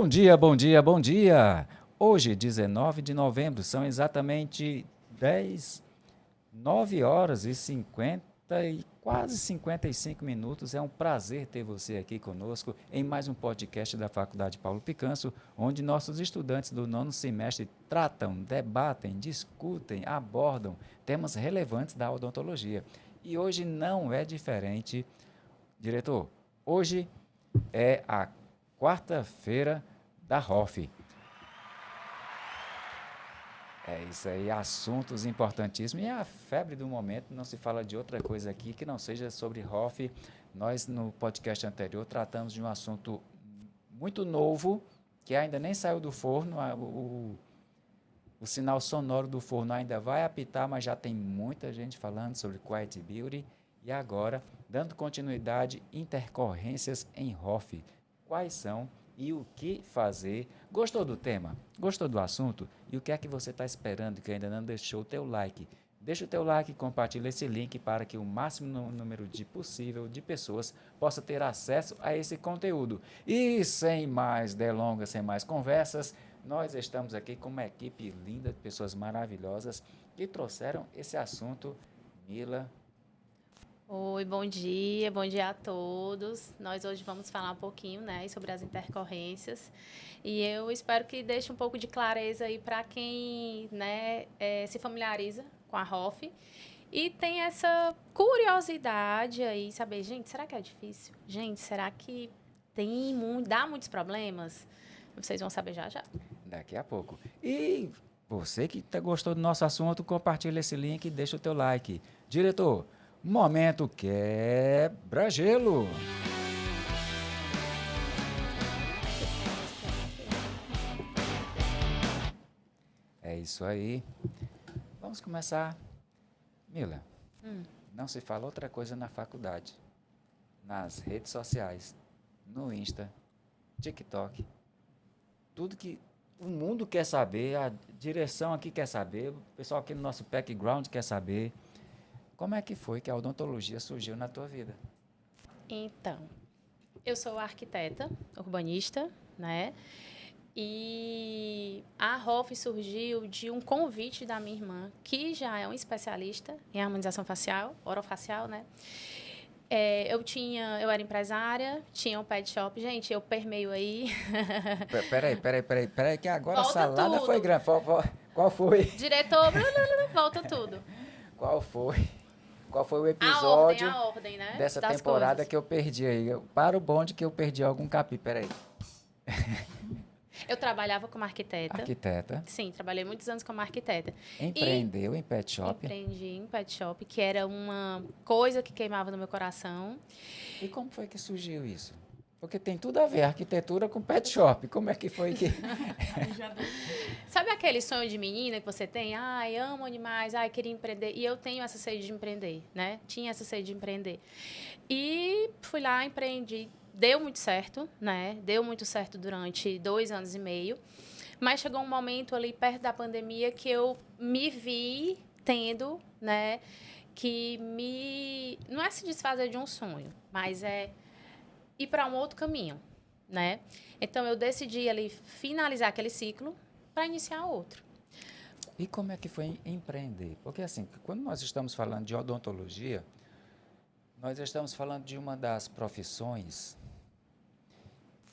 Bom dia, bom dia, bom dia! Hoje, 19 de novembro, são exatamente 9 horas e 50 e quase 55 minutos. É um prazer ter você aqui conosco em mais um podcast da Faculdade Paulo Picanso, onde nossos estudantes do nono semestre tratam, debatem, discutem, abordam temas relevantes da odontologia. E hoje não é diferente, diretor. Hoje é a quarta-feira da ROF. É isso aí, assuntos importantíssimos. E é a febre do momento, não se fala de outra coisa aqui que não seja sobre ROF. Nós, no podcast anterior, tratamos de um assunto muito novo, que ainda nem saiu do forno. O sinal sonoro do forno ainda vai apitar, mas já tem muita gente falando sobre Quiet Beauty. E agora, dando continuidade, intercorrências em ROF. Quais são e o que fazer? Gostou do tema? Gostou do assunto? E o que é que você está esperando que ainda não deixou o teu like? Deixa o teu like e compartilha esse link para que o máximo número possível de pessoas possa ter acesso a esse conteúdo. E sem mais delongas, sem mais conversas, nós estamos aqui com uma equipe linda, de pessoas maravilhosas que trouxeram esse assunto. Mila. Oi, bom dia a todos. Nós hoje vamos falar um pouquinho, né, sobre as intercorrências e eu espero que deixe um pouco de clareza aí para quem, né, se familiariza com a ROF e tem essa curiosidade aí, saber, gente, será que é difícil? Gente, será que dá muitos problemas? Vocês vão saber já já. Daqui a pouco. E você que gostou do nosso assunto, compartilha esse link e deixa o teu like. Diretor, momento quebra-gelo. É isso aí. Vamos começar. Mila, não se fala outra coisa na faculdade, nas redes sociais, no Insta, TikTok. Tudo que o mundo quer saber, a direção aqui quer saber, o pessoal aqui no nosso background quer saber. Como é que foi que a odontologia surgiu na tua vida? Então, eu sou arquiteta, urbanista, né? E a ROF surgiu de um convite da minha irmã, que já é um especialista em harmonização facial, orofacial, né? Eu era empresária, tinha um pet shop. Gente, eu permeio aí. Peraí, que agora a Volta salada foi tudo. grande. Qual foi? Diretor, volta tudo. Qual foi? Qual foi o A episódio ordem, né? dessa Das temporada coisas. que eu perdi aí? Para o bonde que eu perdi algum capítulo. Peraí. Eu trabalhava como arquiteta. Arquiteta, Sim, trabalhei muitos anos como arquiteta. E empreendeu em pet shop. empreendi em pet shop, que era uma coisa que queimava no meu coração. E como foi que surgiu isso? Porque tem tudo a ver, arquitetura com pet shop. Como é que foi que... Sabe aquele sonho de menina que você tem? Ai, amo animais, ai, queria empreender. E eu tenho essa sede de empreender, né? Tinha essa sede de empreender. E fui lá, empreendi. Deu muito certo, né? Deu muito certo durante 2 anos e meio. Mas chegou um momento ali perto da pandemia que eu me vi tendo, né? Não é se desfazer de um sonho, mas é ir para um outro caminho, né? Então eu decidi ali finalizar aquele ciclo para iniciar outro. E como é que foi empreender? Porque assim, quando nós estamos falando de odontologia, nós estamos falando de uma das profissões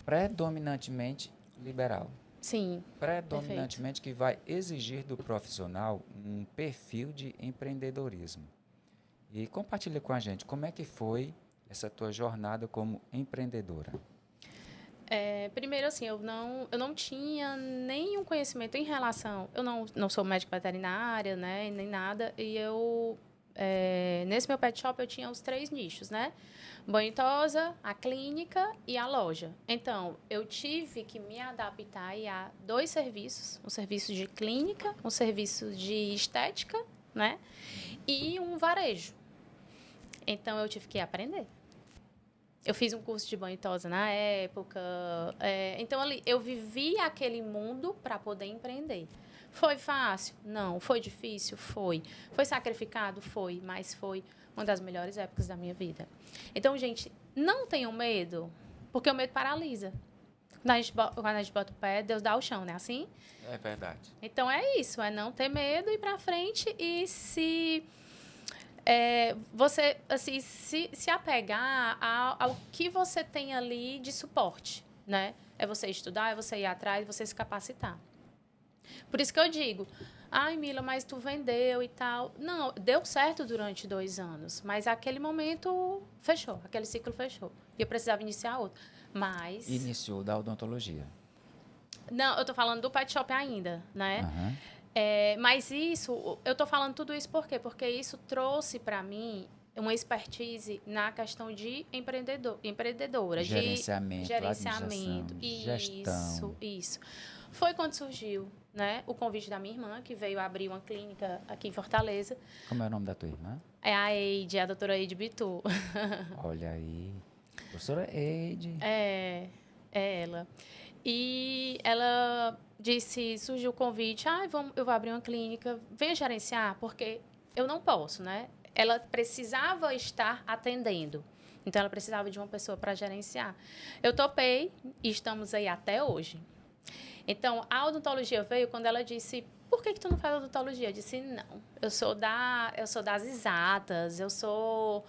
predominantemente liberal. Sim, perfeito. Predominantemente que vai exigir do profissional um perfil de empreendedorismo. E compartilha com a gente como é que foi essa tua jornada como empreendedora. Primeiro, assim, eu não tinha nenhum conhecimento em relação... Eu não sou médica veterinária, né, nem nada. E nesse meu pet shop, eu tinha os 3 nichos, né? Banho e tosa, a clínica e a loja. Então, eu tive que me adaptar aí a 2 serviços. Um serviço de clínica, um serviço de estética, né? E um varejo. Então, eu tive que aprender. Eu fiz um curso de banho e tosa na época. Então, ali, eu vivi aquele mundo para poder empreender. Foi fácil? Não. Foi difícil? Foi. Foi sacrificado? Foi. Mas foi uma das melhores épocas da minha vida. Então, gente, não tenham medo, porque o medo paralisa. Quando a gente bota o pé, Deus dá o chão, né? Assim? É verdade. Então, é isso. É não ter medo, ir pra frente e você, assim, se apegar ao que você tem ali de suporte, né? É você estudar, é você ir atrás, você se capacitar. Por isso que eu digo, ai, Mila, mas tu vendeu e tal. Não, deu certo durante 2 anos, mas aquele momento fechou, aquele ciclo fechou. E eu precisava iniciar outro. Mas... Iniciou da odontologia. Não, eu tô falando do pet shop ainda, né? Aham. Mas isso, eu tô falando tudo isso por quê? Porque isso trouxe para mim uma expertise na questão de empreendedora, Gerenciamento, de gerenciamento. administração, gestão. Isso. Foi quando surgiu, né, o convite da minha irmã, que veio abrir uma clínica aqui em Fortaleza. Como é o nome da tua irmã? É a Eide, a doutora Eide Bitu. Olha aí. Professora Eide. É ela. E ela disse, surgiu o convite, eu vou abrir uma clínica, venha gerenciar, porque eu não posso, né? Ela precisava estar atendendo, então ela precisava de uma pessoa para gerenciar. Eu topei e estamos aí até hoje. Então, a odontologia veio quando ela disse, por que tu não faz odontologia? Eu disse, não, eu sou das exatas, eu sou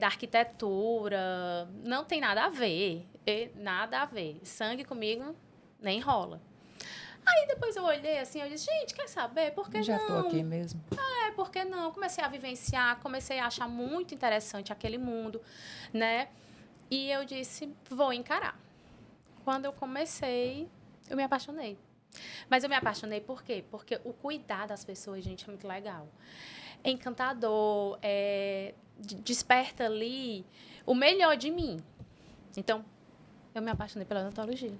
da arquitetura, não tem nada a ver, nada a ver. Sangue comigo nem rola. Aí depois eu olhei assim, eu disse, gente, quer saber? Por que Já não? estou aqui mesmo. Por que não? Comecei a vivenciar, comecei a achar muito interessante aquele mundo, né? E eu disse, vou encarar. Quando eu comecei, eu me apaixonei. Mas eu me apaixonei por quê? Porque o cuidar das pessoas, gente, é muito legal. É encantador, desperta ali o melhor de mim. Então, eu me apaixonei pela odontologia.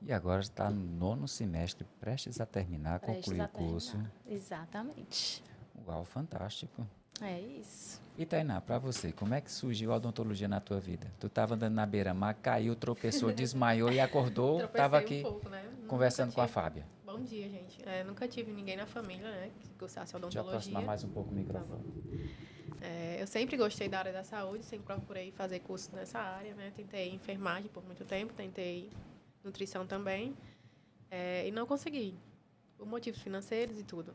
E agora está no 9º semestre, prestes a terminar, concluir o curso. Exatamente. Uau, fantástico. É isso. E Tainá, para você, como é que surgiu a odontologia na tua vida? Tu estava andando na beira-mar, caiu, tropeçou, desmaiou e acordou, estava aqui pouco, né? conversando com a Fábia. Bom dia, gente. Nunca tive ninguém na família, né, que gostasse de Deixa eu odontologia. aproximar mais um pouco o microfone. Eu sempre gostei da área da saúde, sempre procurei fazer curso nessa área, né? Tentei enfermagem por muito tempo, tentei nutrição também, e não consegui, por motivos financeiros e tudo.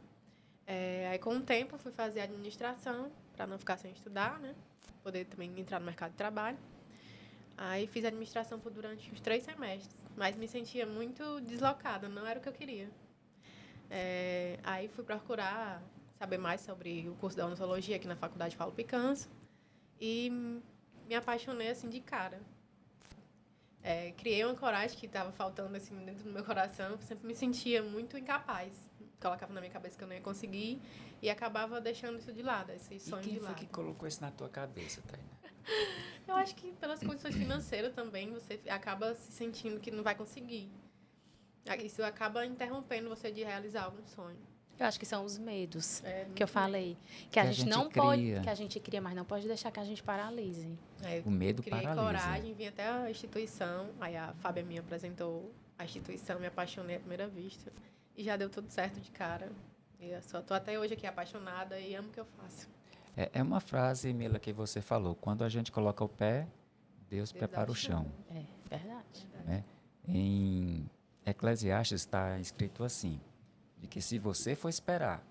Aí, com o tempo, fui fazer administração, para não ficar sem estudar, né? Poder também entrar no mercado de trabalho. Aí, fiz administração durante uns 3 semestres, mas me sentia muito deslocada, não era o que eu queria. Aí, fui procurar saber mais sobre o curso da odontologia aqui na Faculdade Paulo Picanso e me apaixonei, assim, de cara. Criei uma coragem que estava faltando, assim, dentro do meu coração, sempre me sentia muito incapaz. Colocava na minha cabeça que eu não ia conseguir e acabava deixando isso de lado, esse sonho de lado. E quem foi que colocou isso na tua cabeça, Tainá? Eu acho que pelas condições financeiras também, você acaba se sentindo que não vai conseguir. Isso acaba interrompendo você de realizar algum sonho. Eu acho que são os medos que eu falei. Que a gente não cria. pode, que a gente cria, mas não pode deixar que a gente paralise. O medo criei paralisa. Coragem, vim até a instituição, aí a Fábia me apresentou a instituição, me apaixonei à primeira vista. E já deu tudo certo de cara. Eu só estou até hoje aqui apaixonada e amo o que eu faço. É uma frase, Mila, que você falou. Quando a gente coloca o pé, Deus prepara o chão. É verdade. Né? Em Eclesiastes está escrito assim, de que se você for esperar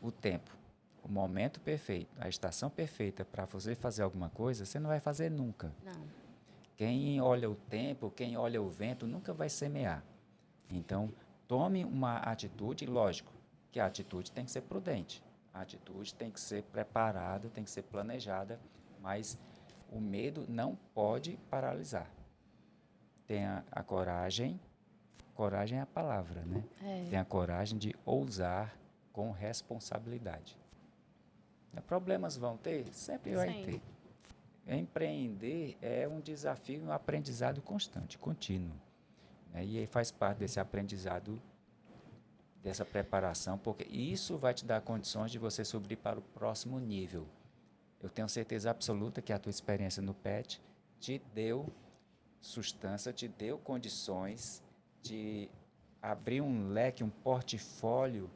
o tempo, o momento perfeito, a estação perfeita para você fazer alguma coisa, você não vai fazer nunca. Não. Quem olha o tempo, quem olha o vento, nunca vai semear. Então, tome uma atitude, lógico, que a atitude tem que ser prudente, a atitude tem que ser preparada, tem que ser planejada, mas o medo não pode paralisar. Tenha a coragem é a palavra, né? Tenha a coragem de ousar com responsabilidade. Problemas vão ter? Sempre vai ter. Empreender é um desafio, um aprendizado constante, contínuo. E aí faz parte desse aprendizado, dessa preparação, porque isso vai te dar condições de você subir para o próximo nível. Eu tenho certeza absoluta que a tua experiência no PET te deu sustância, te deu condições de abrir um leque, um portfólio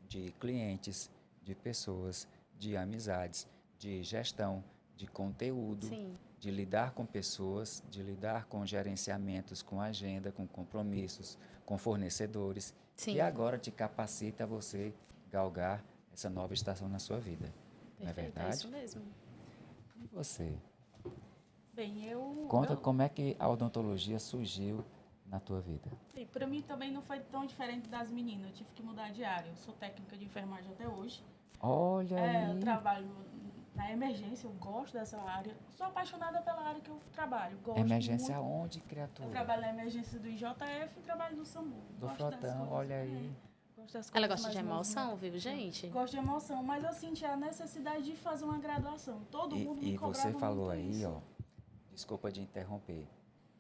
de clientes, de pessoas, de amizades, de gestão, de conteúdo. Sim. de lidar com pessoas, de lidar com gerenciamentos, com agenda, com compromissos, com fornecedores, Sim. e agora te capacita a você galgar essa nova estação na sua vida. Não é Perfeito, verdade? isso mesmo. E você? Bem, Conta como é que a odontologia surgiu na tua vida. para mim também não foi tão diferente das meninas. Eu tive que mudar de área. Eu sou técnica de enfermagem até hoje. Olha Eu aí. trabalho na emergência, eu gosto dessa área. Sou apaixonada pela área que eu trabalho. Gosto Emergência muito. aonde, criatura? Eu trabalho na emergência do IJF e trabalho no SAMU. Do Gosto Frotão, das coisas, olha aí. Gosto das Ela coisas gosta de mais emoção, movimentadas. viu, gente? Gosto de emoção, mas eu senti a necessidade de fazer uma graduação. Todo mundo me E cobrava você falou muito aí, isso. ó, desculpa de interromper.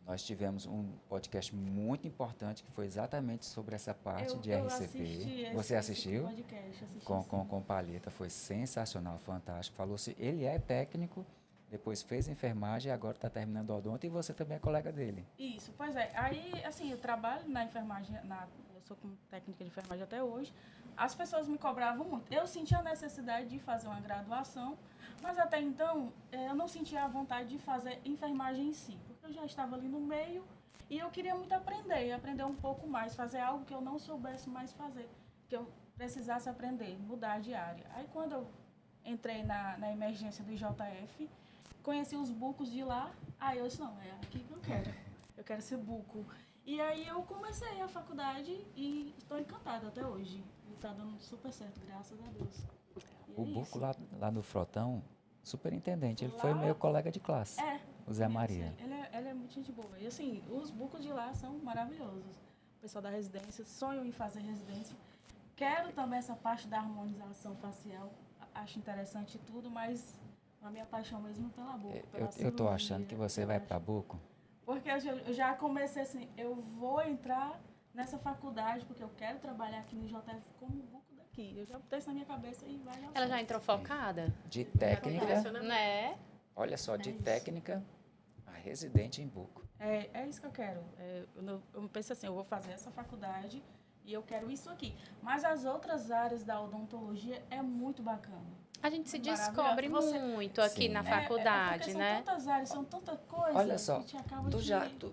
Nós tivemos um podcast muito importante que foi exatamente sobre essa parte de eu RCP. assisti Você assistiu? Podcast, assisti Com o Palheta, foi sensacional, fantástico. Falou-se, ele é técnico, depois fez enfermagem e agora está terminando o odonto, e você também é colega dele. Isso, pois é. Aí, assim, eu trabalho na enfermagem, eu sou como técnica de enfermagem até hoje. As pessoas me cobravam muito. Eu sentia a necessidade de fazer uma graduação, mas até então eu não sentia a vontade de fazer enfermagem em si, porque eu já estava ali no meio e eu queria muito aprender um pouco mais, fazer algo que eu não soubesse mais fazer, que eu precisasse aprender, mudar de área. Aí quando eu entrei na emergência do IJF, conheci os bucos de lá, aí eu disse, não, é aqui que eu quero ser buco. E aí eu comecei a faculdade e estou encantada até hoje. E está dando super certo, graças a Deus. E O é Buco isso. lá no Frotão, superintendente, ele Lá- foi meu colega de classe, É, o Zé Maria. ele é muito gente boa. E assim, os bucos de lá são maravilhosos. O pessoal da residência, sonho em fazer residência. Quero também essa parte da harmonização facial. Acho interessante tudo, mas a minha paixão mesmo é pela boca. Pela Eu tô cirurgia, achando que você eu vai acho. para Buco. Porque eu já comecei assim, eu vou entrar nessa faculdade porque eu quero trabalhar aqui no JF como buco daqui. Eu já botei isso na minha cabeça e vai dar Ela já certo. entrou focada, De técnica, né? olha só, de É isso. técnica a residente em Buco. É isso que eu quero. Eu pensei assim, eu vou fazer essa faculdade e eu quero isso aqui. Mas as outras áreas da odontologia é muito bacana. A gente se Maravilhoso. descobre Você- muito aqui Sim. na porque faculdade, são né? tantas áreas, são tanta coisa Olha só, que te acaba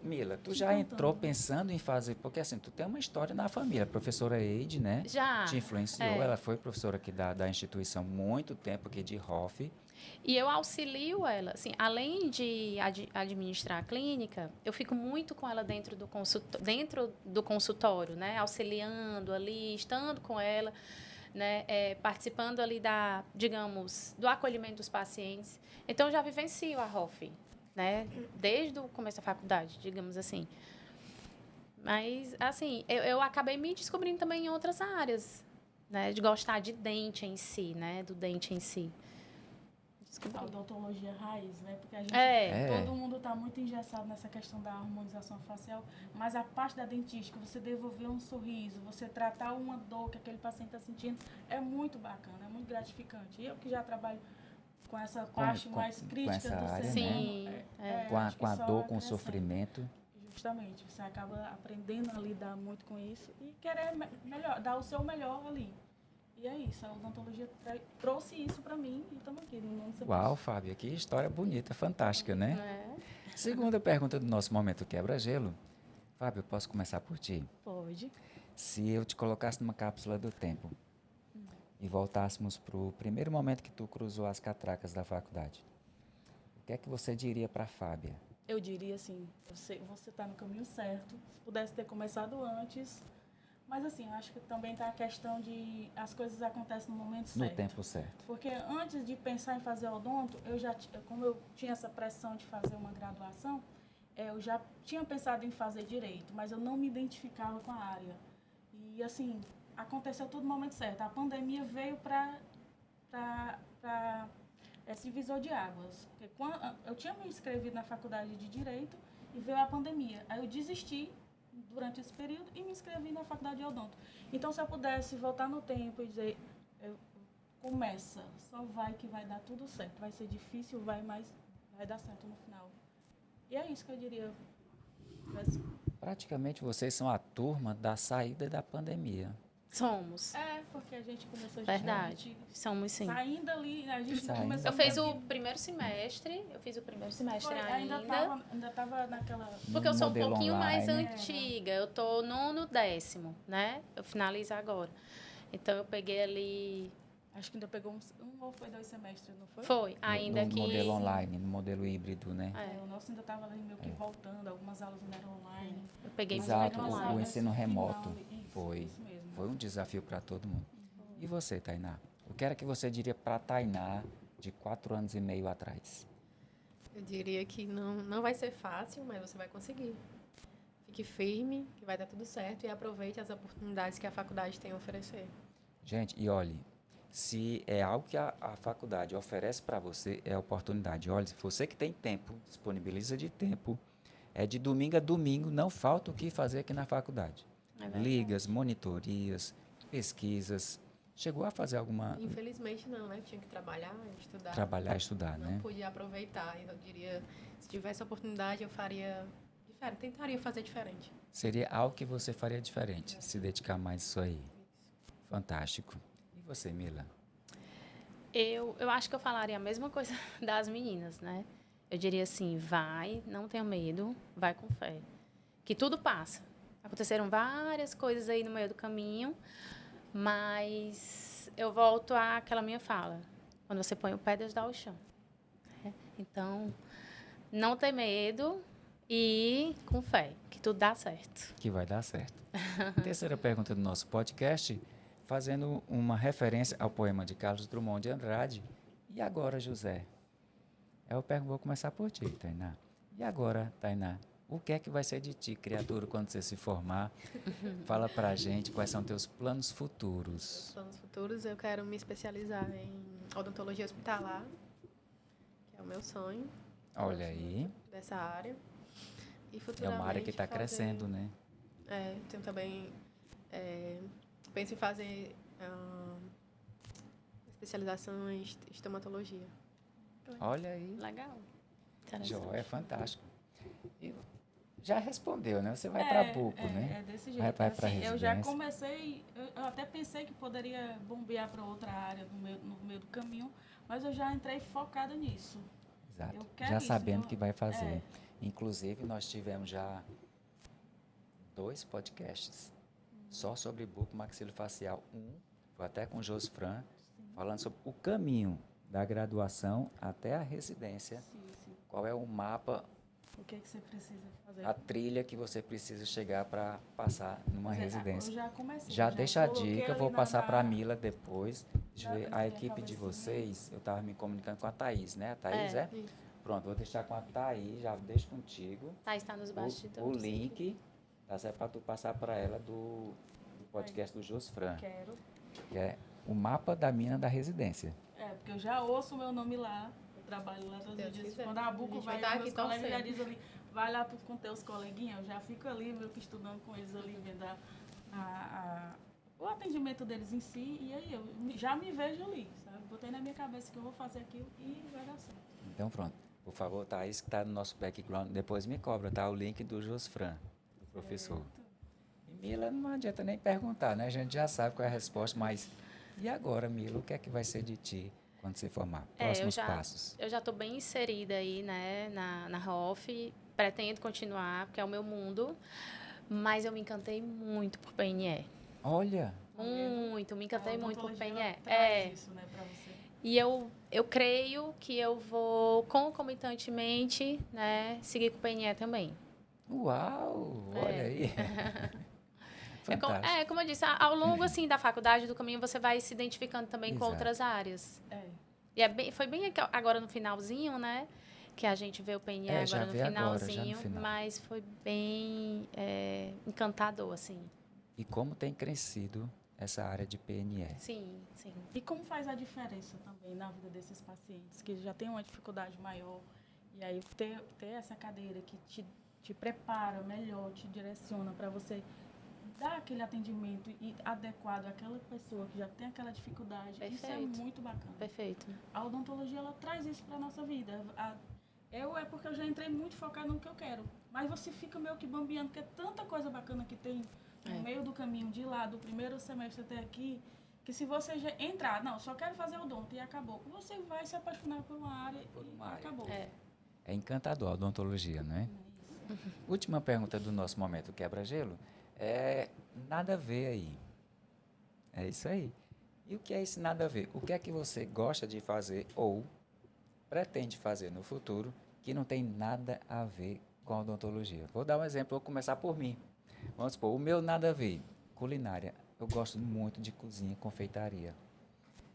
Mila, tu te já encantando. entrou pensando em fazer, porque assim, tu tem uma história na família, a professora Eide, né? Já. Te influenciou, é. ela foi professora aqui da instituição muito tempo aqui de Hoff. E eu auxilio ela, assim, além de administrar a clínica, eu fico muito com ela dentro do consultório, né? Auxiliando ali, estando com ela, né? Participando ali digamos, do acolhimento dos pacientes. Então, eu já vivencio a ROF, né? Desde o começo da faculdade, digamos assim. Mas, assim, eu acabei me descobrindo também em outras áreas, né? De gostar de dente em si, né? Do dente em si. A odontologia raiz, né? Porque a gente, É. todo mundo está muito engessado nessa questão da harmonização facial, mas a parte da dentística, você devolver um sorriso, você tratar uma dor que aquele paciente está sentindo, é muito bacana, é muito gratificante. E eu que já trabalho com essa parte mais crítica essa do área, ser Sim, humano, Com a, acho que com a só dor, com o acrescenta. sofrimento. Justamente, você acaba aprendendo a lidar muito com isso e querer melhor, dar o seu melhor ali. E é isso, a odontologia trouxe isso para mim e estamos aqui no mundo Uau, Fábio, que história bonita, fantástica, né? né? Segunda pergunta do nosso momento quebra-gelo. Fábio, posso começar por ti? Pode. Se eu te colocasse numa cápsula do tempo e voltássemos para o primeiro momento que tu cruzou as catracas da faculdade, o que é que você diria para a Fábia? Eu diria assim, você está no caminho certo. Se pudesse ter começado antes. Mas assim, eu acho que também está a questão de as coisas acontecem no momento certo. No tempo certo. Porque antes de pensar em fazer odonto, como eu tinha essa pressão de fazer uma graduação, eu já tinha pensado em fazer direito, mas eu não me identificava com a área. E assim, aconteceu tudo no momento certo. A pandemia veio para esse divisor de águas. Porque eu tinha me inscrevido na faculdade de Direito e veio a pandemia. Aí eu desisti durante esse período e me inscrevi na faculdade de odonto. Então, se eu pudesse voltar no tempo e dizer, começa, só vai que vai dar tudo certo. Vai ser difícil, mas vai dar certo no final. E é isso que eu diria. Praticamente vocês são a turma da saída da pandemia. Somos. Porque que a gente começou Verdade. justamente Somos sim. saindo ali, a gente Saindo. começou Eu fiz aqui. o primeiro semestre, Ainda tava naquela... Porque eu sou um modelo pouquinho mais online. antiga. Eu tô no 10º, né? Eu finalizo agora. Então, eu peguei ali... Acho que ainda pegou um ou foi 2 semestres, não foi? Foi, ainda no que... modelo online, no modelo híbrido, né? É. O nosso ainda estava ali meio que voltando, algumas aulas ainda eram online. Eu peguei Exato, muito o online. ensino remoto Isso, foi. isso mesmo. Foi um desafio para todo mundo. E você, Tainá? O que era que você diria para a Tainá de 4 anos e meio atrás? Eu diria que não vai ser fácil, mas você vai conseguir. Fique firme, que vai dar tudo certo e aproveite as oportunidades que a faculdade tem a oferecer. Gente, e olhe, se é algo que a faculdade oferece para você, é oportunidade. Olha, se você que tem tempo, disponibiliza de tempo, é de domingo a domingo, não falta o que fazer aqui na faculdade. É verdade. Ligas, monitorias, pesquisas. Chegou a fazer alguma... Infelizmente não, né? Tinha que trabalhar, estudar. Trabalhar, estudar, Não né? pude aproveitar. Eu diria, se tivesse oportunidade, eu faria diferente. Tentaria fazer diferente. Seria algo que você faria diferente, se dedicar mais a isso aí. Fantástico. E você, Mila? Eu acho que eu falaria a mesma coisa das meninas, né? Eu diria assim, vai, não tenha medo, vai com fé. Que tudo passa. Aconteceram várias coisas aí no meio do caminho, mas eu volto àquela minha fala. Quando você põe o pé, Deus dá o chão. Né? Então, não ter medo e com fé, que tudo dá certo. Que vai dar certo. Terceira pergunta do nosso podcast, fazendo uma referência ao poema de Carlos Drummond de Andrade. E agora, José? Vou começar por ti, Tainá. E agora, Tainá? O que é que vai ser de ti, criatura, quando você se formar? Fala pra gente quais são teus planos futuros. Nos planos futuros, eu quero me especializar em odontologia hospitalar, que é o meu sonho. Olha aí, Dessa área. E é futuramente uma área que está fazer- crescendo, né? Tenho também... penso em fazer especialização em estomatologia. Olha aí, Legal. Interessante. joia, fantástico. E já respondeu, né? Você vai para Buco, né? É desse jeito. Vai para Assim, eu já residência. comecei, eu até pensei que poderia bombear para outra área no meio do caminho, mas eu já entrei focada nisso. Exato. Eu quero Já isso, sabendo eu- que vai fazer. é. Inclusive, nós tivemos já 2 podcasts só sobre bucomaxilofacial. Foi até com o Josfran, falando sobre o caminho da graduação até a residência. Sim. Qual é o mapa, O que é que você precisa fazer? a trilha que você precisa chegar para passar numa Pois é, residência. Eu já comecei. Já deixa a coloquei dica, eu ali vou na- passar na- para a Mila depois. Deixa eu na- ver, na a minha equipe de cabecinha. vocês, eu estava me comunicando com a Thaís, né? A Thaís é? Isso. Pronto, vou deixar com a Thaís, já deixo contigo Tá, está nos o bastidores. link, tá certo? Para tu passar para ela do podcast do Josfran, Quero. que é o mapa da mina da residência. Porque eu já ouço o meu nome lá, eu trabalho lá todos Deus os dias. quiser. Quando a Buco A gente vai, vai estar meus aqui colegas já torcendo. dizem ali, vai lá com teus coleguinhas, eu já fico ali, meio que estudando com eles ali, vendo o atendimento deles em si, e aí eu já me vejo ali, sabe? Botei na minha cabeça que eu vou fazer aquilo e vai dar certo. Então pronto. Por favor, Thaís, que está no nosso background, depois me cobra, tá? O link do Josfran, do professor. E Mila, não adianta nem perguntar, né? A gente já sabe qual é a resposta, mas e agora, Mila, o que é que vai ser de ti quando você formar? Próximos passos. Eu já estou bem inserida aí, né, na ROF. Pretendo continuar, porque é o meu mundo. Mas eu me encantei muito por PNE. Olha, Muito, me encantei A muito por odontologia, PNE. ela traz isso, né, pra você. E eu creio que eu vou, concomitantemente, né, seguir com o PNE também. uau, olha aí. Fantástico. Como eu disse, ao longo, assim, da faculdade, do caminho, você vai se identificando também com Exato. outras áreas. É. E foi bem agora no finalzinho, né? Que a gente vê o PNE Já agora no vê agora, já no finalzinho. final. Mas foi bem encantador, assim. E como tem crescido essa área de PNE? Sim. E como faz a diferença também na vida desses pacientes que já têm uma dificuldade maior e aí ter essa cadeira que te prepara melhor, te direciona para você dar aquele atendimento adequado àquela pessoa que já tem aquela dificuldade. Isso é Perfeito. muito bacana. Perfeito. A odontologia, ela traz isso para a nossa vida. É porque eu já entrei muito focado no que eu quero. Mas você fica meio que bambeando, porque é tanta coisa bacana que tem no meio do caminho, de lá, do primeiro semestre até aqui, que se você entrar, não, só quero fazer odonto e acabou, você vai se apaixonar por uma área e acabou. É encantador a odontologia, não é? Última pergunta do nosso momento quebra-gelo. Nada a ver aí. É isso aí. E o que é esse nada a ver? O que é que você gosta de fazer ou pretende fazer no futuro que não tem nada a ver com a odontologia? Vou dar um exemplo, vou começar por mim. Vamos supor, o meu nada a ver, culinária. Eu gosto muito de cozinha, confeitaria.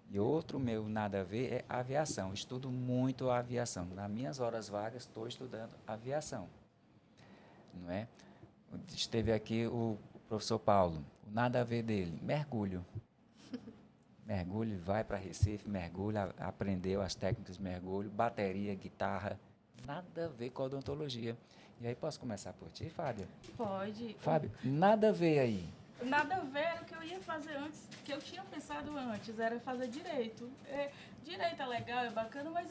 E outro meu nada a ver é aviação. Estudo muito a aviação. Nas minhas horas vagas, estou estudando aviação. Não é? Esteve aqui o professor Paulo. O nada a ver dele, mergulho. Mergulho, vai para Recife, mergulho, aprendeu as técnicas de mergulho, bateria, guitarra. Nada a ver com a odontologia. E aí posso começar por ti, Fábio? Pode. Fábio, nada a ver aí. Nada a ver era o que eu ia fazer antes, que eu tinha pensado antes, era fazer direito. Direito é legal, é bacana, mas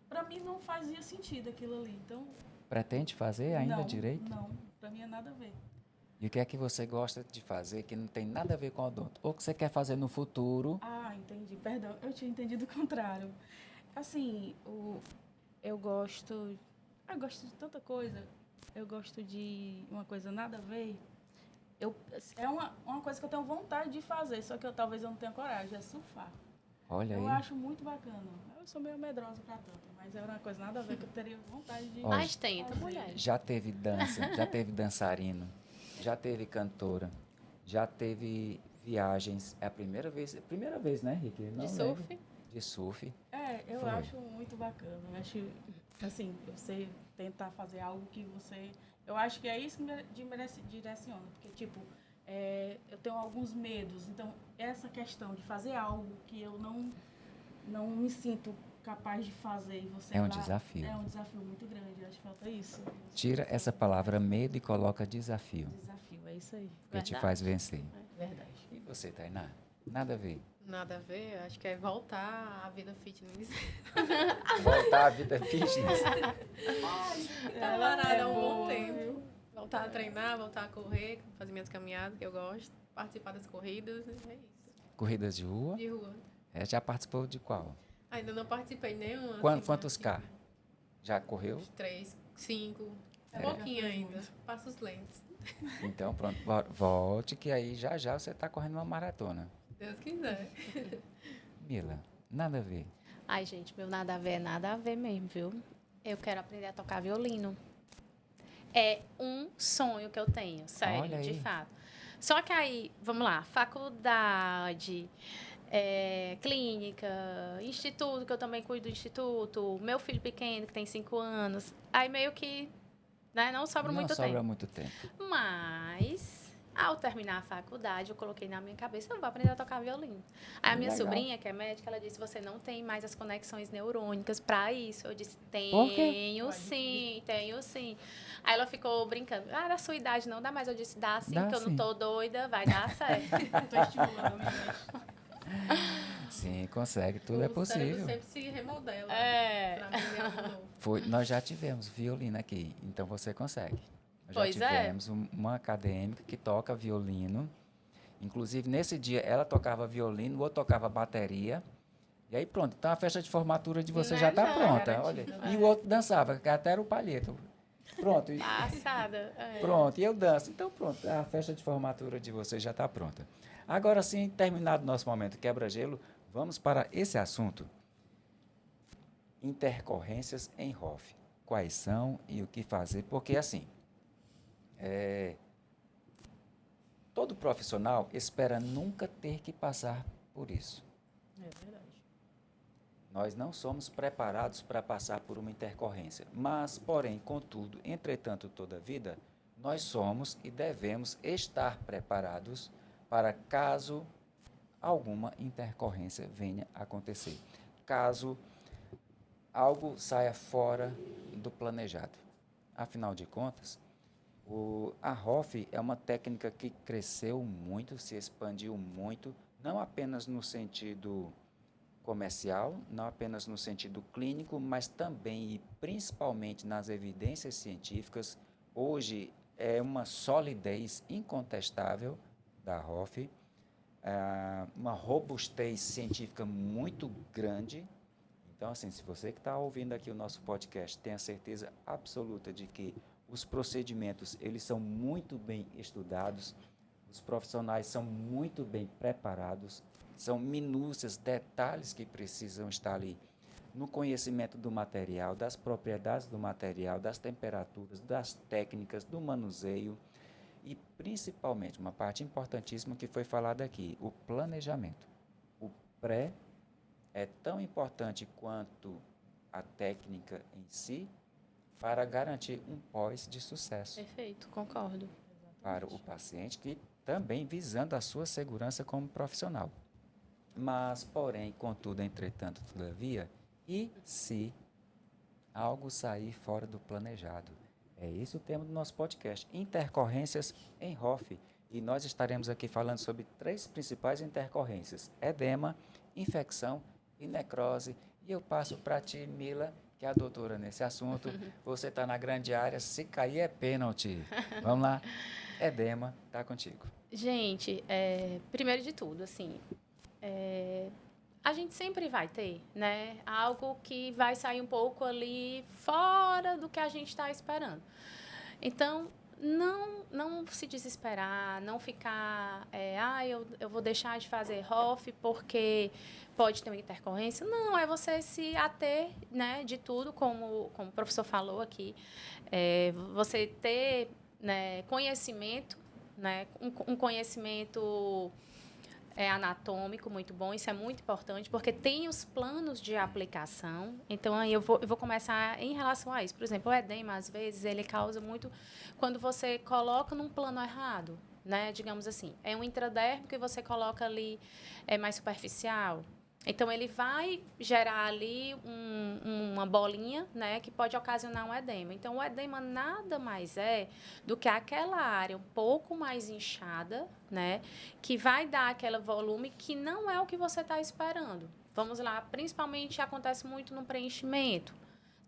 pra mim não fazia sentido aquilo ali. Então, Pretende fazer ainda direito? Não, pra mim é nada a ver. E o que é que você gosta de fazer que não tem nada a ver com odonto? Ou que você quer fazer no futuro? Ah, entendi. Perdão, eu tinha entendido o contrário. Assim, eu gosto de tanta coisa. Eu gosto de uma coisa nada a ver. É uma coisa que eu tenho vontade de fazer, só que talvez eu não tenha coragem, é surfar. Olha eu aí. acho muito bacana. Eu sou meio medrosa pra tanto, mas é uma coisa nada a ver que eu teria vontade de Mas tenta, fazer. mulher. Já teve dança, já teve dançarino, já teve cantora, já teve viagens. É a primeira vez, né, Rick? Não De lembro. surf? De surf. Eu Foi. acho muito bacana. Eu acho, assim, você tentar fazer algo que você... Eu acho que é isso que me direciona. Porque, tipo, eu tenho alguns medos. Então, essa questão de fazer algo que eu não me sinto capaz de fazer e você É um desafio. É um desafio muito grande. Eu acho que falta isso. Tira essa palavra medo e coloca desafio, Desafio, é isso aí. que te Verdade. faz vencer. Verdade. E você, Tainá? Nada a ver. Nada a ver, acho que é voltar à vida fitness. Voltar à vida fitness. Tá parada há um bom boa, tempo. viu? Voltar a treinar, voltar a correr, fazer minhas caminhadas, que eu gosto. Participar das corridas, é isso. Corridas de rua. De rua. Já participou de qual? Ainda não participei de nenhuma. Quantos K? Já correu? 3, 5. É. Pouquinho Já foi ainda. muito. Passos lentos. Então, pronto. Volte, que aí já você está correndo uma maratona. Deus quiser. Mila, nada a ver. Ai, gente, meu nada a ver é nada a ver mesmo, viu? Eu quero aprender a tocar violino. É um sonho que eu tenho, Olha sério, aí. de fato. Só que aí, vamos lá, faculdade, clínica, instituto, que eu também cuido do instituto, meu filho pequeno, que tem 5 anos. Aí meio que, né, não sobra Não muito sobra tempo. muito tempo. Mas, ao terminar a faculdade, eu coloquei na minha cabeça, eu vou aprender a tocar violino. Aí a minha Legal. sobrinha, que é médica, ela disse, você não tem mais as conexões neurônicas para isso. Eu disse, Por quê? tenho sim. Aí ela ficou brincando, da sua idade não dá mais. Eu disse, dá sim, Dá porque eu sim. não tô doida, vai dar certo. Estou estimulando a minha mente. Sim, consegue, tudo é O cérebro possível. sempre se remodela. É. Pra aprender algo novo. Nós já tivemos violino aqui, então você consegue. Nós Pois já é. tivemos uma acadêmica que toca violino. Inclusive, nesse dia, ela tocava violino, o outro tocava bateria. E aí, pronto. Então, a festa de formatura de você Né, já está já, pronta. garantido, Olha. né? E o outro dançava, que até era o palheto. Pronto. Passada. É. Pronto, e eu danço. Então, pronto, a festa de formatura de vocês já está pronta. Agora sim, terminado o nosso momento quebra-gelo, vamos para esse assunto. Intercorrências em ROF. Quais são e o que fazer? Porque, assim, todo profissional espera nunca ter que passar por isso. É verdade. Nós não somos preparados para passar por uma intercorrência, mas, porém, contudo, entretanto, todavia, nós somos e devemos estar preparados para caso alguma intercorrência venha a acontecer, caso algo saia fora do planejado. Afinal de contas, a ROF é uma técnica que cresceu muito, se expandiu muito, não apenas no sentido comercial, não apenas no sentido clínico, mas também e principalmente nas evidências científicas. Hoje é uma solidez incontestável da ROF. uma robustez científica muito grande. Então, assim, se você que está ouvindo aqui o nosso podcast tem a certeza absoluta de que os procedimentos, eles são muito bem estudados, os profissionais são muito bem preparados, são minúcias, detalhes que precisam estar ali no conhecimento do material, das propriedades do material, das temperaturas, das técnicas, do manuseio e, principalmente, uma parte importantíssima que foi falada aqui, o planejamento. O pré é tão importante quanto a técnica em si para garantir um pós de sucesso. Perfeito, concordo. Para o paciente, que também visando a sua segurança como profissional. Mas, porém, contudo, entretanto, todavia, e se algo sair fora do planejado? É esse o tema do nosso podcast, intercorrências em ROF. E nós estaremos aqui falando sobre 3 principais intercorrências: edema, infecção e necrose. E eu passo para ti, Mila, que é a doutora nesse assunto. Você está na grande área, se cair é pênalti. Vamos lá. Edema, tá contigo. Gente, primeiro de tudo, assim, a gente sempre vai ter, né, algo que vai sair um pouco ali fora do que a gente está esperando. Então, não se desesperar, não ficar, eu vou deixar de fazer ROF porque pode ter uma intercorrência. Não, é você se ater, né, de tudo, como o professor falou aqui, você ter, né, conhecimento, né, um conhecimento anatômico muito bom, isso é muito importante, porque tem os planos de aplicação. Então, aí eu vou começar em relação a isso. Por exemplo, o edema, às vezes, ele causa muito quando você coloca num plano errado, né? Digamos assim, é um intradérmico e você coloca ali mais superficial. Então, ele vai gerar ali uma bolinha, né, que pode ocasionar um edema. Então, o edema nada mais é do que aquela área um pouco mais inchada, né, que vai dar aquele volume que não é o que você está esperando. Vamos lá, principalmente acontece muito no preenchimento.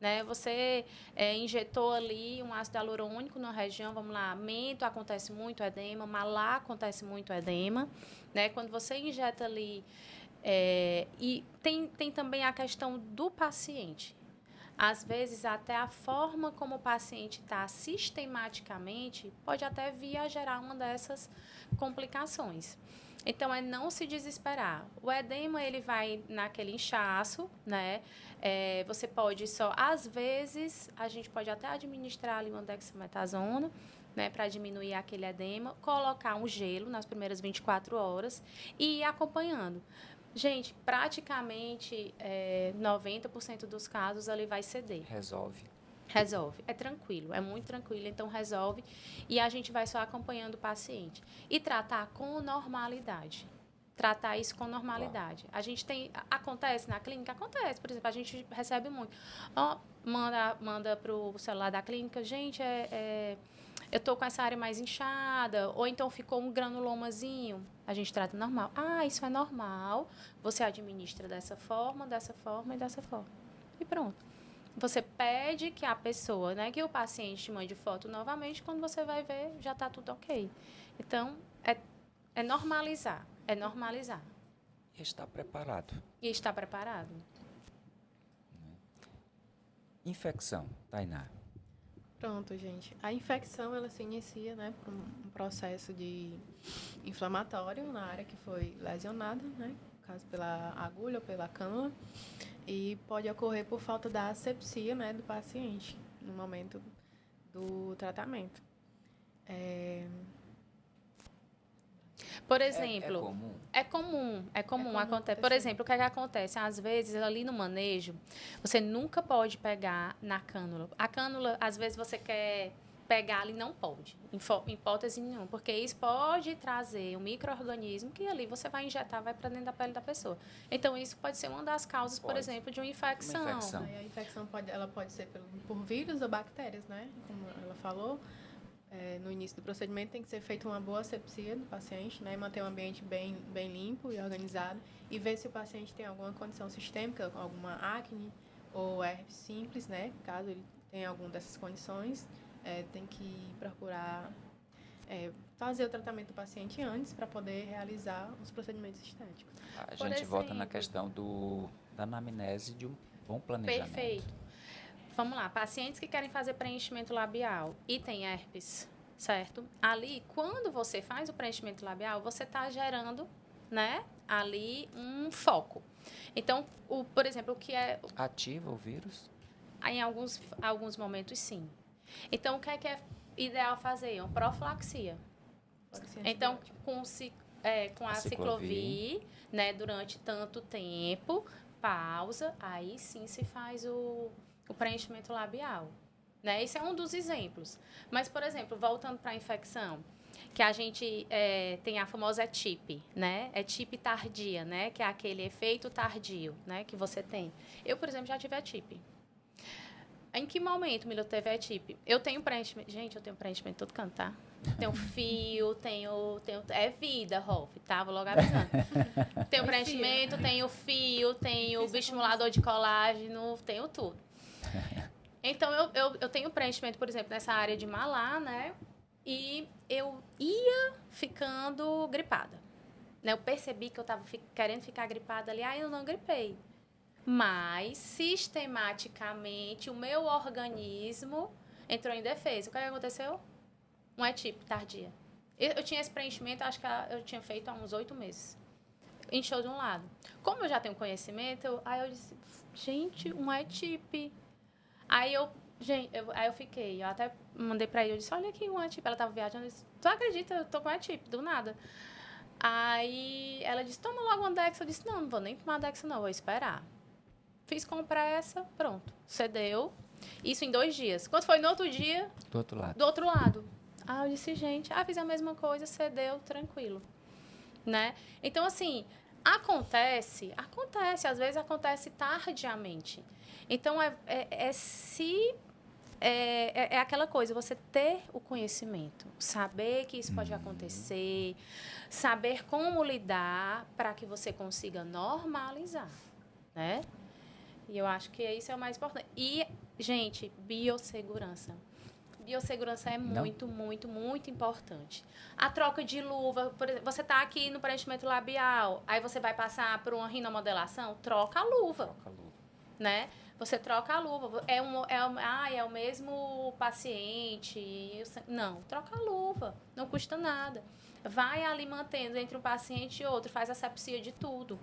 Né? Você injetou ali um ácido hialurônico na região, vamos lá, mento acontece muito edema, malá acontece muito edema. Né? Quando você injeta ali... e tem também a questão do paciente. Às vezes, até a forma como o paciente está sistematicamente pode até vir a gerar uma dessas complicações. Então, é não se desesperar. O edema, ele vai naquele inchaço, né? Você pode só... Às vezes, a gente pode até administrar ali uma dexametasona, né, para diminuir aquele edema, colocar um gelo nas primeiras 24 horas e ir acompanhando. Gente, praticamente 90% dos casos ele vai ceder. Resolve. É tranquilo, é muito tranquilo, então resolve. E a gente vai só acompanhando o paciente. E tratar com normalidade. Tratar isso com normalidade. A gente tem... Acontece na clínica? Acontece. Por exemplo, a gente recebe muito. Manda para o celular da clínica, gente, eu estou com essa área mais inchada, ou então ficou um granulomazinho. A gente trata normal. Isso é normal. Você administra dessa forma e dessa forma. E pronto. Você pede que a pessoa, né, que o paciente mande foto novamente, quando você vai ver, já está tudo ok. Então, é normalizar. É normalizar. E está preparado. E está preparado. Infecção, Tainá. Pronto, gente. A infecção, ela se inicia, né, por um processo inflamatório na área que foi lesionada, né, no caso pela agulha ou pela cânula, e pode ocorrer por falta da asepsia, né, do paciente no momento do tratamento. Por exemplo, É comum acontece. Por exemplo, o que acontece? Às vezes, ali no manejo, você nunca pode pegar na cânula. A cânula, às vezes, você quer pegar ali, não pode, em hipótese nenhuma, porque isso pode trazer um micro-organismo que ali você vai injetar, vai para dentro da pele da pessoa. Então, isso pode ser uma das causas, por exemplo, de uma infecção. Aí a infecção pode ser por vírus ou bactérias, né? Como ela falou. No início do procedimento tem que ser feita uma boa asepsia do paciente, né? Manter o ambiente bem limpo e organizado e ver se o paciente tem alguma condição sistêmica, alguma acne ou herpes simples, né? Caso ele tenha alguma dessas condições, tem que procurar fazer o tratamento do paciente antes para poder realizar os procedimentos estéticos. A Por gente volta na exemplo. questão da anamnese de um bom planejamento. Perfeito. Vamos lá, pacientes que querem fazer preenchimento labial e tem herpes, certo? Ali, quando você faz o preenchimento labial, você está gerando, né, ali um foco. Então, por exemplo, o que é... Ativa o vírus? Em alguns momentos, sim. Então, o que é ideal fazer? Uma profilaxia. Então, com a ciclovir, né, durante tanto tempo, pausa, aí sim se faz o preenchimento labial. Né? Esse é um dos exemplos. Mas, por exemplo, voltando para a infecção, que a gente tem a famosa ETIP, né? ETIP tardia, né? Que é aquele efeito tardio, né? Que você tem. Eu, por exemplo, já tive ETIP. Em que momento, Mila, teve ETIP? Eu tenho preenchimento... Gente, eu tenho preenchimento em todo canto, tá? Tenho fio, tenho... É vida, Rolf, tá? Vou logo avisando. Tenho preenchimento, tenho fio, tenho bioestimulador de colágeno, tenho tudo. Então, eu tenho preenchimento, por exemplo, nessa área de malar, né? E eu ia ficando gripada. Né? Eu percebi que eu estava querendo ficar gripada ali, aí eu não gripei. Mas, sistematicamente, o meu organismo entrou em defesa. O que aconteceu? Um ETIP tardia. Eu tinha esse preenchimento, acho que eu tinha feito há uns 8 meses. Inchou de um lado. Como eu já tenho conhecimento, aí eu disse, gente, um ETIP. Aí eu fiquei, eu até mandei pra ele, eu disse, olha aqui um ETIP. Ela tava viajando, eu disse, tu acredita, eu tô com ETIP, do nada. Aí ela disse, toma logo uma Dexa. Eu disse, não vou nem tomar Dexa não, vou esperar. Fiz compressa, pronto, cedeu. Isso em 2 dias. Quando foi no outro dia... Do outro lado. Do outro lado. Ah, eu disse, gente, fiz a mesma coisa, cedeu, tranquilo. Né? Então, assim, acontece, às vezes acontece tardiamente. Então, é aquela coisa, você ter o conhecimento, saber que isso pode acontecer, saber como lidar para que você consiga normalizar, né? E eu acho que isso é o mais importante. E, gente, biossegurança. Biossegurança é muito, muito, muito importante. A troca de luva, por exemplo, você está aqui no preenchimento labial, aí você vai passar por uma rinomodelação, troca a luva. Troca a luva. Né? Você troca a luva. É o mesmo paciente. Não, troca a luva. Não custa nada. Vai ali mantendo entre um paciente e outro, faz asepsia de tudo.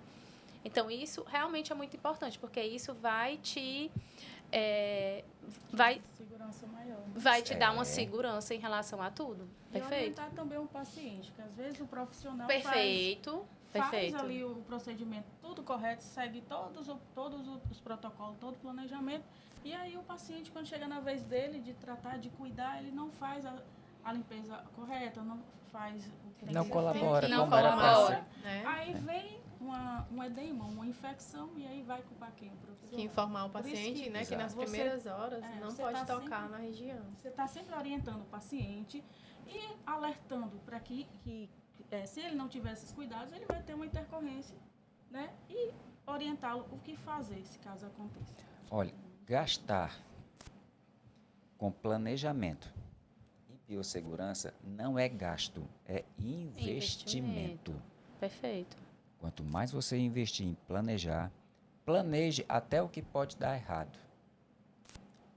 Então, isso realmente é muito importante, porque isso vai te... Segurança maior. Vai te dar uma segurança em relação a tudo. Perfeito? E orientar também o paciente, que às vezes o profissional faz ali o procedimento tudo correto, segue todos os protocolos, todo o planejamento, e aí o paciente, quando chega na vez dele de tratar, de cuidar, ele não faz a limpeza correta, não faz o que tem Não que colabora. ser feito. Não colabora. Né? Aí vem um edema, uma infecção, e aí vai culpar quem? O profissional. Que informar o paciente, né, que nas primeiras horas não pode tocar na região. Você está sempre orientando o paciente e alertando para que se ele não tiver esses cuidados, ele vai ter uma intercorrência, né? E orientá-lo o que fazer, se caso aconteça. Olha, gastar com planejamento e biossegurança não é gasto, é investimento. Perfeito. Quanto mais você investir em planejar, planeje até o que pode dar errado.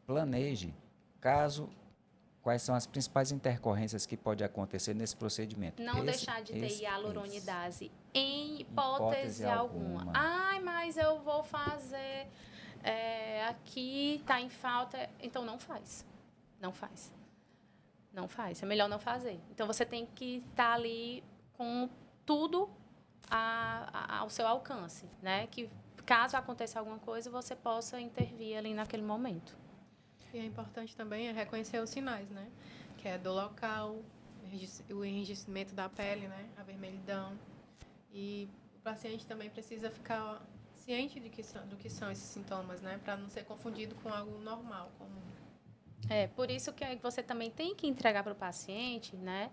Planeje quais são as principais intercorrências que pode acontecer nesse procedimento. Não deixar de ter hialuronidase em hipótese alguma. Ai, mas eu vou fazer aqui, está em falta. Então, não faz. Não faz. Não faz. É melhor não fazer. Então, você tem que estar ali com tudo ao seu alcance, né? Que caso aconteça alguma coisa, você possa intervir ali naquele momento. E é importante também reconhecer os sinais, né? Que é do local, o enrijecimento da pele, né? A vermelhidão. E o paciente também precisa ficar ciente do que são esses sintomas, né? Para não ser confundido com algo normal, comum. Por isso que você também tem que entregar para o paciente, né?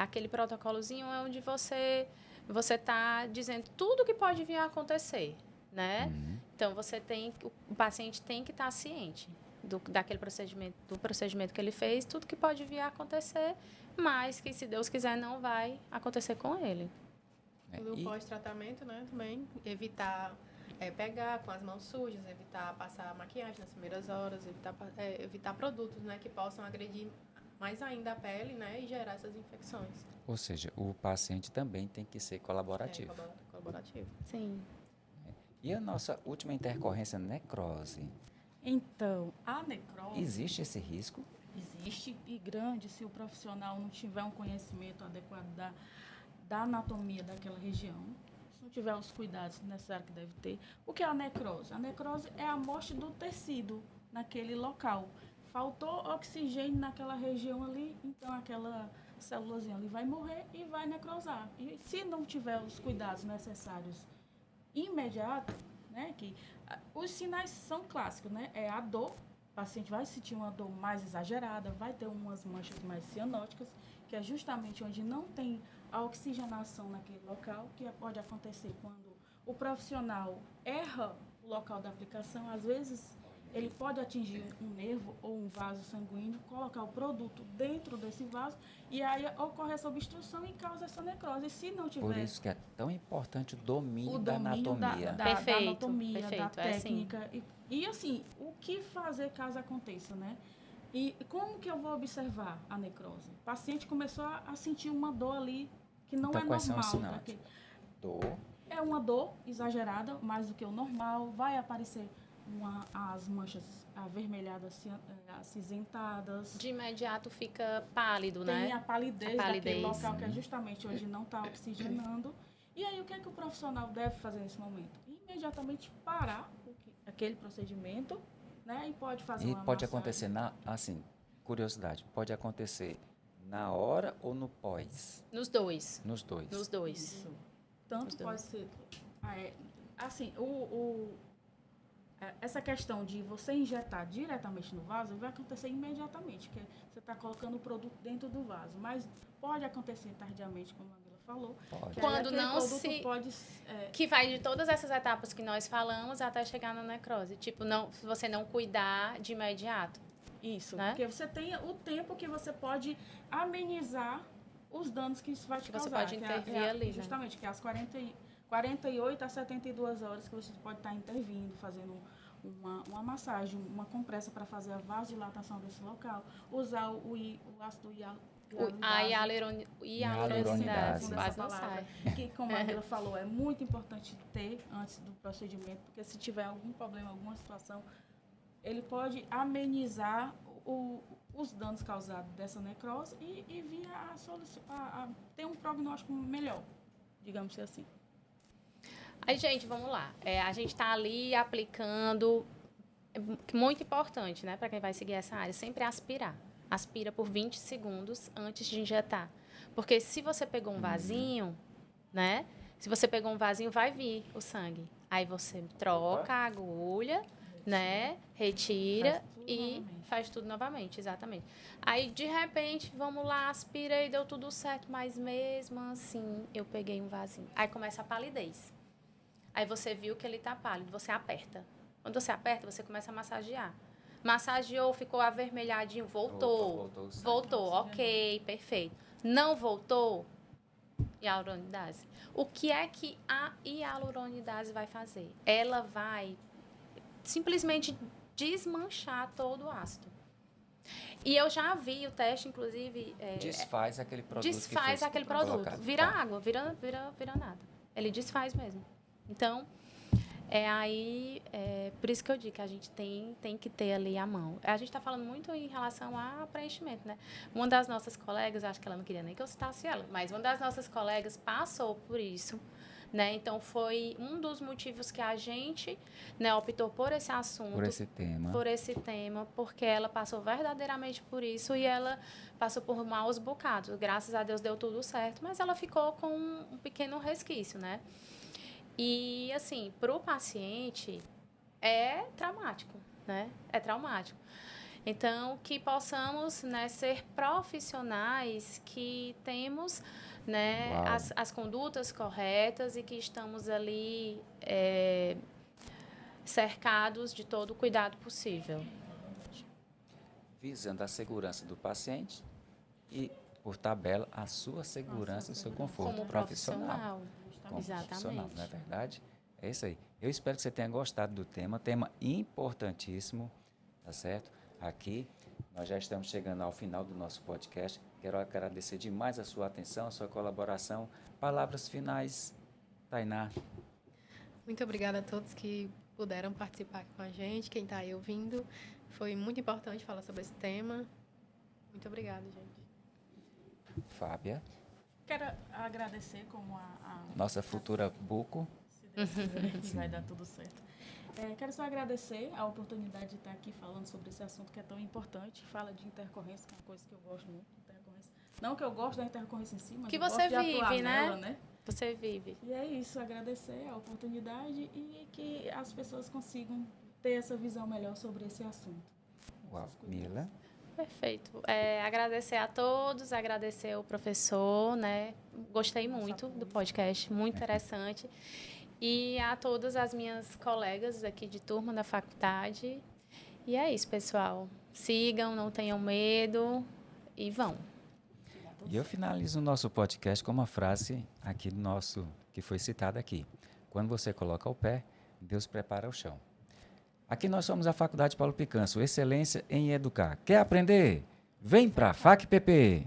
Aquele protocolozinho é onde você está dizendo tudo que pode vir a acontecer, né? Então, o paciente tem que estar ciente daquele procedimento que ele fez, tudo que pode vir a acontecer, mas que, se Deus quiser, não vai acontecer com ele. No pós-tratamento, né, também evitar pegar com as mãos sujas, evitar passar maquiagem nas primeiras horas, evitar produtos, né, que possam agredir mais ainda a pele, né, e gerar essas infecções. Ou seja, o paciente também tem que ser colaborativo. Colaborativo. Sim. E a nossa última intercorrência, necrose? Então, a necrose... Existe esse risco? Existe, e grande, se o profissional não tiver um conhecimento adequado da anatomia daquela região, se não tiver os cuidados necessários que deve ter. O que é a necrose? A necrose é a morte do tecido naquele local. Faltou oxigênio naquela região ali, então aquela célulazinha ali vai morrer e vai necrosar. E se não tiver os cuidados necessários imediatos, né, que os sinais são clássicos, né? É a dor, o paciente vai sentir uma dor mais exagerada, vai ter umas manchas mais cianóticas, que é justamente onde não tem a oxigenação naquele local, que pode acontecer quando o profissional erra o local da aplicação. Às vezes, ele pode atingir um nervo ou um vaso sanguíneo, colocar o produto dentro desse vaso, e aí ocorre essa obstrução e causa essa necrose. E se não tiver... Por isso que é tão importante o domínio da anatomia. Da anatomia, da técnica. Assim. E, assim, o que fazer caso aconteça, né? E como que eu vou observar a necrose? O paciente começou a sentir uma dor ali que não então, é quais normal. São os sinais? Dor. É uma dor exagerada, mais do que o normal. Vai aparecer as manchas avermelhadas, acinzentadas. De imediato fica pálido, né? Tem a palidez daquele local, que é justamente onde não está oxigenando. E aí, o que é que o profissional deve fazer nesse momento? Imediatamente parar aquele procedimento, né? E pode fazer uma pode massagem. acontecer, curiosidade, pode acontecer na hora ou no pós? Nos dois. Nos dois. Nos dois. Isso. Tanto pode ser... assim, essa questão de você injetar diretamente no vaso vai acontecer imediatamente, porque você está colocando o produto dentro do vaso. Mas pode acontecer tardiamente, como a Angela falou. Pode. Quando não que vai de todas essas etapas que nós falamos até chegar na necrose. Tipo, se você não cuidar de imediato. Isso, né? Porque você tem o tempo que você pode amenizar os danos que isso vai te causar. Você pode intervir ali, justamente, né? Que é as 48 a 72 horas que você pode estar intervindo, fazendo uma massagem, uma compressa para fazer a vasodilatação desse local, usar o ácido hialuronidase, quase não sai. Que, como a Angela falou, é muito importante ter antes do procedimento, porque se tiver algum problema, alguma situação, ele pode amenizar os danos causados dessa necrose e vir a ter um prognóstico melhor, digamos assim. Aí, gente, vamos lá. A gente está ali aplicando, muito importante, né, para quem vai seguir essa área, sempre aspirar. Aspira por 20 segundos antes de injetar. Porque se você pegou um vasinho, né, se você pegou um vasinho, vai vir o sangue. Aí você troca a agulha, né, retira e faz tudo novamente, exatamente. Aí, de repente, vamos lá, aspirei, deu tudo certo, mas mesmo assim, eu peguei um vasinho. Aí começa a palidez. Aí você viu que ele está pálido, você aperta. Quando você aperta, você começa a massagear. Massageou, ficou avermelhadinho, voltou, ok, perfeito. Não voltou, hialuronidase. O que é que a hialuronidase vai fazer? Ela vai simplesmente desmanchar todo o ácido. E eu já vi o teste, inclusive... desfaz aquele produto. Desfaz aquele produto. Colocado. Vira água, vira nada. Ele desfaz mesmo. Então, por isso que eu digo que a gente tem que ter ali a mão. A gente está falando muito em relação a preenchimento, né? Uma das nossas colegas, acho que ela não queria nem que eu citasse ela, mas uma das nossas colegas passou por isso, né? Então, foi um dos motivos que a gente, né, optou por esse assunto. Por esse tema. Por esse tema, porque ela passou verdadeiramente por isso e ela passou por maus bocados. Graças a Deus deu tudo certo, mas ela ficou com um pequeno resquício, né? E, assim, para o paciente, é traumático, né? É traumático. Então, que possamos, né, ser profissionais que temos, né, as condutas corretas e que estamos ali cercados de todo o cuidado possível. visando a segurança do paciente e, por tabela, a sua segurança e o seu conforto Como profissional. profissional. Exatamente. Não é verdade? É isso aí. Eu espero que você tenha gostado do tema importantíssimo, tá certo? Aqui, nós já estamos chegando ao final do nosso podcast. Quero agradecer demais a sua atenção, a sua colaboração. Palavras finais, Tainá. Muito obrigada a todos que puderam participar com a gente, quem está aí ouvindo. Foi muito importante falar sobre esse tema. Muito obrigada, gente. Fábia, Quero agradecer como nossa futura buco. se Deus quiser, que vai dar tudo certo. Quero só agradecer a oportunidade de estar aqui falando sobre esse assunto que é tão importante. Fala de intercorrência, que é uma coisa que eu gosto muito de intercorrência. Não que eu gosto da intercorrência em si, mas Que eu gosto você de atuar vive, né? nela, né? Você vive. E é isso, agradecer a oportunidade e que as pessoas consigam ter essa visão melhor sobre esse assunto. Uau, Essas coisas. Mila. Perfeito. Agradecer a todos, agradecer ao professor, né? Gostei muito do podcast, muito interessante. E a todas as minhas colegas aqui de turma da faculdade. E é isso, pessoal. Sigam, não tenham medo e vão. E eu finalizo o nosso podcast com uma frase aqui do nosso, que foi citada aqui. Quando você coloca o pé, Deus prepara o chão. Aqui nós somos a Faculdade Paulo Picanço, excelência em educar. Quer aprender? Vem para a FAC PP!